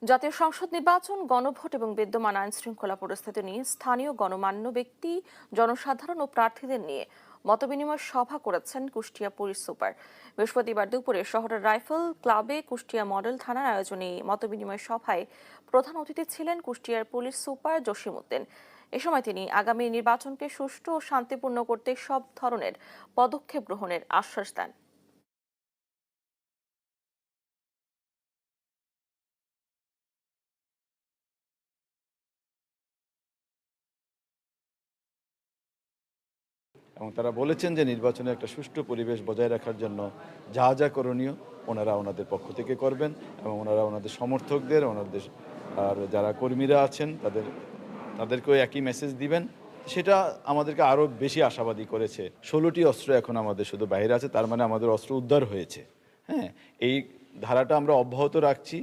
জাতীয় সংসদ নির্বাচন, গণভোট এবং বিদ্যমান আইন শৃঙ্খলা পরিস্থিতি নিয়ে স্থানীয় গণমান্য ব্যক্তি, জনসাধারণ ও প্রার্থীদের নিয়ে মতবিনিময় সভা করেছেন কুষ্টিয়া পুলিশ সুপার। বৃহস্পতিবার দুপুরে শহরের রাইফেল ক্লাবে কুষ্টিয়া মডেল থানার আয়োজনে মতবিনিময় সভায় প্রধান অতিথি ছিলেন কুষ্টিয়ার পুলিশ সুপার জসিমউদ্দিন। এ সময় তিনি আগামী নির্বাচনকে সুষ্ঠু ও শান্তিপূর্ণ করতে সব ধরনের পদক্ষেপ গ্রহণের আশ্বাস দেন। এবং তারা বলেছেন যে নির্বাচনে একটা সুষ্ঠু পরিবেশ বজায় রাখার জন্য যা যা করণীয় ওনারা ওনাদের পক্ষ থেকে করবেন এবং ওনারা ওনাদের সমর্থকদের, ওনাদের আর যারা কর্মীরা আছেন তাদেরকেও একই মেসেজ দিবেন। সেটা আমাদেরকে আরও বেশি আশাবাদী করেছে। 16টি অস্ত্র এখন আমাদের শুধু বাইরে আছে, তার মানে আমাদের অস্ত্র উদ্ধার হয়েছে। হ্যাঁ, এই ধারাটা আমরা অব্যাহত রাখছি।